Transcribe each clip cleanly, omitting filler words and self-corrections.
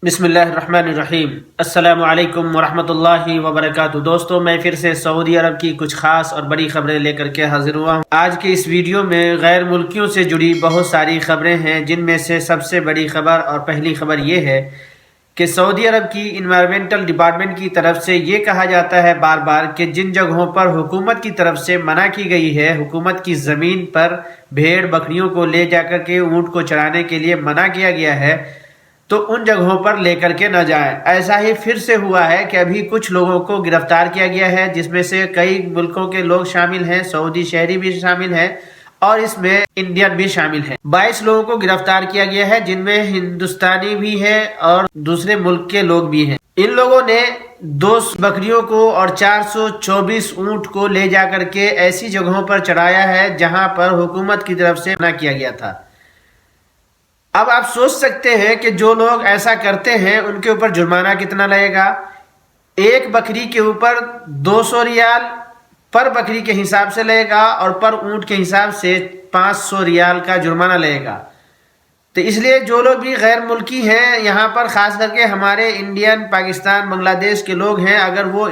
بسم اللہ الرحمن الرحیم۔ السلام علیکم ورحمۃ اللہ وبرکاتہ۔ دوستو، میں پھر سے سعودی عرب کی کچھ خاص اور بڑی خبریں لے کر کے حاضر ہوا ہوں۔ آج کے اس ویڈیو میں غیر ملکیوں سے جڑی بہت ساری خبریں ہیں، جن میں سے سب سے بڑی خبر اور پہلی خبر یہ ہے کہ سعودی عرب کی انوائرمنٹل ڈپارٹمنٹ کی طرف سے یہ کہا جاتا ہے بار بار کہ جن جگہوں پر حکومت کی طرف سے منع کی گئی ہے، حکومت کی زمین پر بھیڑ بکریوں کو لے جا کر کے اونٹ کو چرانے کے لیے منع کیا گیا ہے، تو ان جگہوں پر لے کر کے نہ جائیں۔ ایسا ہی پھر سے ہوا ہے کہ ابھی کچھ لوگوں کو گرفتار کیا گیا ہے، جس میں سے کئی ملکوں کے لوگ شامل ہیں، سعودی شہری بھی شامل ہیں اور اس میں انڈین بھی شامل ہیں۔ 22 لوگوں کو گرفتار کیا گیا ہے، جن میں ہندوستانی بھی ہے اور دوسرے ملک کے لوگ بھی ہیں۔ ان لوگوں نے 200 بکریوں کو اور 424 اونٹ کو لے جا کر کے ایسی جگہوں پر چرایا ہے جہاں پر حکومت کی طرف سے منع کیا گیا تھا۔ اب آپ سوچ سکتے ہیں کہ جو لوگ ایسا کرتے ہیں ان کے اوپر جرمانہ کتنا لگے گا۔ ایک بکری کے اوپر 200 ریال پر بکری کے حساب سے لگے گا اور پر اونٹ کے حساب سے 500 ریال کا جرمانہ لگے گا۔ تو اس لیے جو لوگ بھی غیر ملکی ہیں یہاں پر، خاص کر کے ہمارے انڈین، پاکستان، بنگلہ دیش کے لوگ ہیں، اگر وہ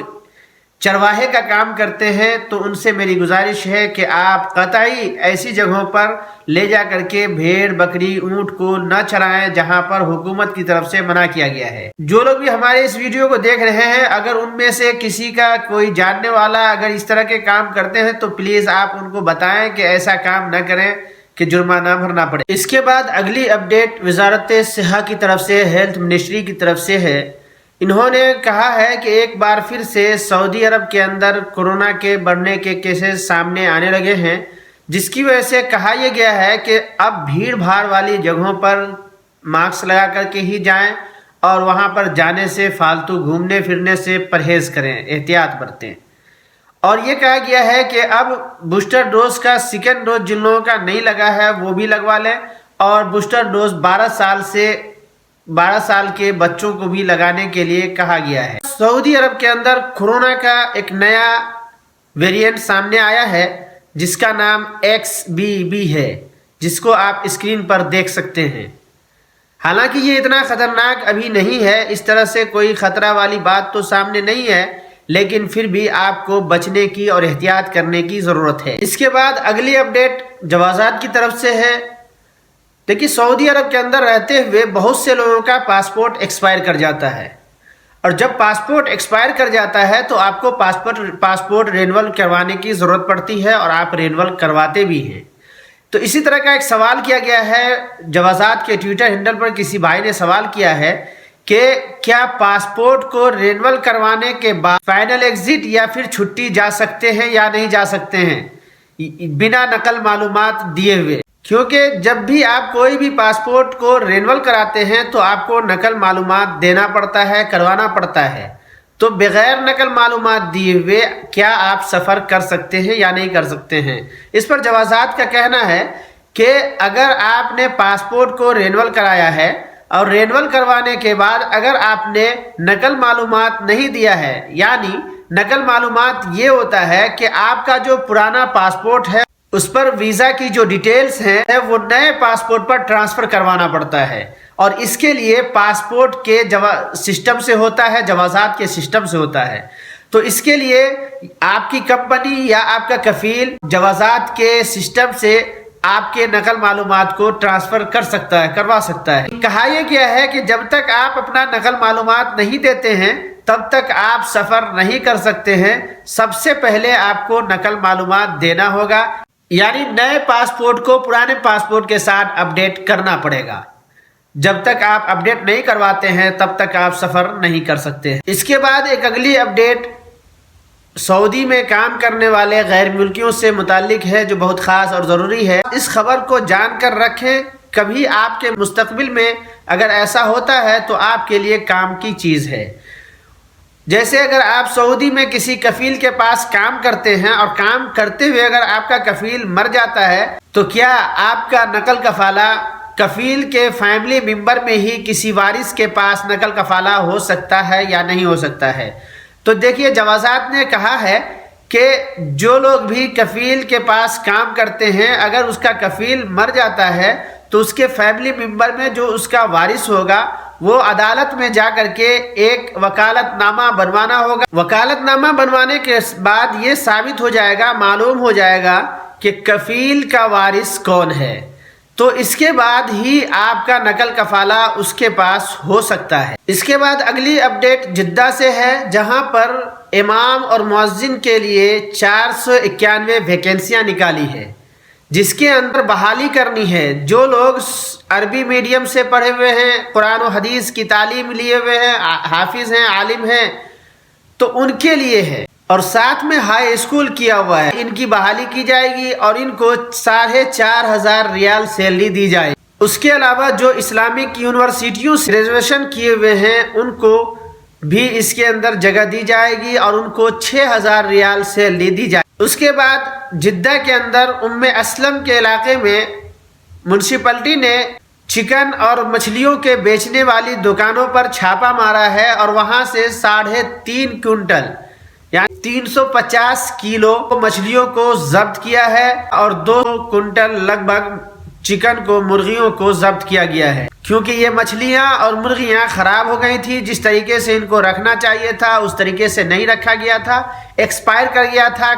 چرواہے کا کام کرتے ہیں تو ان سے میری گزارش ہے کہ آپ قطعی ایسی جگہوں پر لے جا کر کے بھیڑ بکری اونٹ کو نہ چرائیں جہاں پر حکومت کی طرف سے منع کیا گیا ہے۔ جو لوگ بھی ہمارے اس ویڈیو کو دیکھ رہے ہیں، اگر ان میں سے کسی کا کوئی جاننے والا اگر اس طرح کے کام کرتے ہیں تو پلیز آپ ان کو بتائیں کہ ایسا کام نہ کریں کہ جرمانہ بھرنا پڑے۔ اس کے بعد اگلی اپڈیٹ وزارت صحت کی طرف سے، ہیلتھ منسٹری کی طرف سے ہے۔ انہوں نے کہا ہے کہ ایک بار پھر سے سعودی عرب کے اندر کورونا کے بڑھنے کے کیسز سامنے آنے لگے ہیں، جس کی وجہ سے کہا یہ گیا ہے کہ اب بھیڑ بھاڑ والی جگہوں پر ماسک لگا کر کے ہی جائیں اور وہاں پر جانے سے، فالتو گھومنے پھرنے سے پرہیز کریں، احتیاط برتیں۔ اور یہ کہا گیا ہے کہ اب بوسٹر ڈوز کا سیکنڈ ڈوز جن لوگوں کا نہیں لگا ہے وہ بھی لگوا لیں، اور بوسٹر ڈوز 12 سال کے بچوں کو بھی لگانے کے لیے کہا گیا ہے۔ سعودی عرب کے اندر کورونا کا ایک نیا ویریئنٹ سامنے آیا ہے جس کا نام XBB ہے، جس کو آپ اسکرین پر دیکھ سکتے ہیں۔ حالانکہ یہ اتنا خطرناک ابھی نہیں ہے، اس طرح سے کوئی خطرہ والی بات تو سامنے نہیں ہے، لیکن پھر بھی آپ کو بچنے کی اور احتیاط کرنے کی ضرورت ہے۔ اس کے بعد اگلی اپڈیٹ جوازات کی طرف سے ہے۔ دیکھیے، سعودی عرب کے اندر رہتے ہوئے بہت سے لوگوں کا پاسپورٹ ایکسپائر کر جاتا ہے، اور جب پاسپورٹ ایکسپائر کر جاتا ہے تو آپ کو پاسپورٹ رینول کروانے کی ضرورت پڑتی ہے، اور آپ رینول کرواتے بھی ہیں۔ تو اسی طرح کا ایک سوال کیا گیا ہے جوازات کے ٹویٹر ہینڈل پر، کسی بھائی نے سوال کیا ہے کہ کیا پاسپورٹ کو رینول کروانے کے بعد فائنل ایگزٹ یا پھر چھٹی جا سکتے ہیں یا نہیں جا سکتے ہیں بنا نقل معلومات دیے ہوئے؟ کیونکہ جب بھی آپ کوئی بھی پاسپورٹ کو رینول کراتے ہیں تو آپ کو نقل معلومات دینا پڑتا ہے، کروانا پڑتا ہے۔ تو بغیر نقل معلومات دیے ہوئے کیا آپ سفر کر سکتے ہیں یا نہیں کر سکتے ہیں؟ اس پر جوازات کا کہنا ہے کہ اگر آپ نے پاسپورٹ کو رینول کرایا ہے اور رینول کروانے کے بعد اگر آپ نے نقل معلومات نہیں دیا ہے، یعنی نقل معلومات یہ ہوتا ہے کہ آپ کا جو پرانا پاسپورٹ ہے اس پر ویزا کی جو ڈیٹیلز ہیں وہ نئے پاسپورٹ پر ٹرانسفر کروانا پڑتا ہے، اور اس کے لیے پاسپورٹ کے سسٹم سے ہوتا ہے، جوازات کے سسٹم سے ہوتا ہے۔ تو اس کے لیے آپ کی کمپنی یا آپ کا کفیل جوازات کے سسٹم سے آپ کے نقل معلومات کو ٹرانسفر کر سکتا ہے، کروا سکتا ہے۔ کہا یہ گیا ہے کہ جب تک آپ اپنا نقل معلومات نہیں دیتے ہیں تب تک آپ سفر نہیں کر سکتے ہیں۔ سب سے پہلے آپ کو نقل معلومات دینا ہوگا، یعنی نئے پاسپورٹ کو پرانے پاسپورٹ کے ساتھ اپڈیٹ کرنا پڑے گا۔ جب تک آپ اپڈیٹ نہیں کرواتے ہیں تب تک آپ سفر نہیں کر سکتے ہیں۔ اس کے بعد ایک اگلی اپڈیٹ سعودی میں کام کرنے والے غیر ملکیوں سے متعلق ہے، جو بہت خاص اور ضروری ہے۔ اس خبر کو جان کر رکھیں، کبھی آپ کے مستقبل میں اگر ایسا ہوتا ہے تو آپ کے لیے کام کی چیز ہے۔ جیسے اگر آپ سعودی میں کسی کفیل کے پاس کام کرتے ہیں اور کام کرتے ہوئے اگر آپ کا کفیل مر جاتا ہے تو کیا آپ کا نقل کفالہ کفیل کے فیملی ممبر میں ہی کسی وارث کے پاس نقل کفالہ ہو سکتا ہے یا نہیں ہو سکتا ہے؟ تو دیکھیے، جوازات نے کہا ہے کہ جو لوگ بھی کفیل کے پاس کام کرتے ہیں اگر اس کا کفیل مر جاتا ہے تو اس کے فیملی ممبر میں جو اس کا وارث ہوگا وہ عدالت میں جا کر کے ایک وکالت نامہ بنوانا ہوگا۔ وکالت نامہ بنوانے کے بعد یہ ثابت ہو جائے گا، معلوم ہو جائے گا کہ کفیل کا وارث کون ہے، تو اس کے بعد ہی آپ کا نقل کفالہ اس کے پاس ہو سکتا ہے۔ اس کے بعد اگلی اپڈیٹ جدہ سے ہے، جہاں پر امام اور مؤذن کے لیے 491 ویکینسیاں نکالی ہے، جس کے اندر بحالی کرنی ہے۔ جو لوگ عربی میڈیم سے پڑھے ہوئے ہیں، قرآن و حدیث کی تعلیم لیے ہوئے ہیں، حافظ ہیں، عالم ہیں، تو ان کے لیے ہے، اور ساتھ میں ہائی اسکول کیا ہوا ہے، ان کی بحالی کی جائے گی اور ان کو 4,500 ریال سیلری دی جائے گی۔ اس کے علاوہ جو اسلامک یونیورسٹیوں سے گریجویشن کیے ہوئے ہیں ان کو بھی اس کے اندر جگہ دی جائے گی اور ان کو 6,000 ریال سیلری دی جائے گی۔ اس کے بعد جدہ کے اندر اسلم کے علاقے میں میونسپلٹی نے چکن اور مچھلیوں کے بیچنے والی دکانوں پر چھاپا مارا ہے اور وہاں سے 3.5 کوئنٹل یعنی 350 کلو مچھلیوں کو ضبط کیا ہے اور 2 کوئنٹل لگ بھگ چکن کو، مرغیوں کو ضبط کیا گیا ہے، کیونکہ یہ مچھلیاں اور مرغیاں خراب ہو گئی تھی۔ جس طریقے سے ان کو رکھنا چاہیے تھا اس طریقے سے نہیں رکھا گیا تھا، ایکسپائر کر گیا تھا،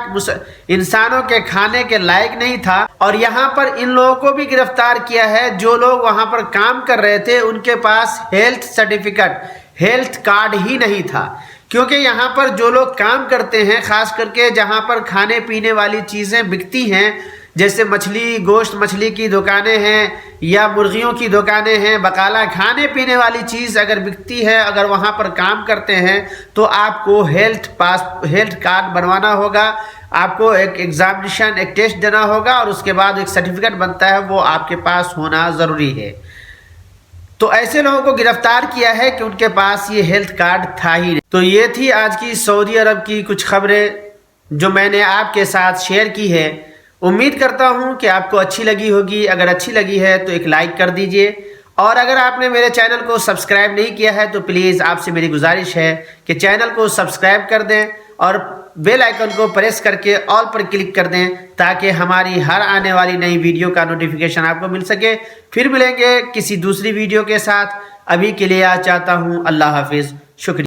انسانوں کے کھانے کے لائق نہیں تھا۔ اور یہاں پر ان لوگوں کو بھی گرفتار کیا ہے جو لوگ وہاں پر کام کر رہے تھے، ان کے پاس ہیلتھ سرٹیفکیٹ، ہیلتھ کارڈ ہی نہیں تھا، کیونکہ یہاں پر جو لوگ کام کرتے ہیں، خاص کر کے جہاں پر کھانے پینے والی چیزیں بکتی ہیں، جیسے مچھلی، گوشت مچھلی کی دکانیں ہیں یا مرغیوں کی دکانیں ہیں، بقالہ کھانے پینے والی چیز اگر بکتی ہے، اگر وہاں پر کام کرتے ہیں تو آپ کو ہیلتھ کارڈ بنوانا ہوگا، آپ کو ایک ایگزامینیشن، ایک ٹیسٹ دینا ہوگا اور اس کے بعد ایک سرٹیفکیٹ بنتا ہے، وہ آپ کے پاس ہونا ضروری ہے۔ تو ایسے لوگوں کو گرفتار کیا ہے کہ ان کے پاس یہ ہیلتھ کارڈ تھا ہی نہیں۔ تو یہ تھی آج کی سعودی عرب کی کچھ خبریں جو میں نے آپ کے ساتھ شیئر کی ہے۔ امید کرتا ہوں کہ آپ کو اچھی لگی ہوگی۔ اگر اچھی لگی ہے تو ایک لائک کر دیجئے، اور اگر آپ نے میرے چینل کو سبسکرائب نہیں کیا ہے تو پلیز آپ سے میری گزارش ہے کہ چینل کو سبسکرائب کر دیں اور بیل آئیکن کو پریس کر کے آل پر کلک کر دیں تاکہ ہماری ہر آنے والی نئی ویڈیو کا نوٹیفیکیشن آپ کو مل سکے۔ پھر ملیں گے کسی دوسری ویڈیو کے ساتھ، ابھی کے لیے چاہتا ہوں اللہ حافظ، شکریہ۔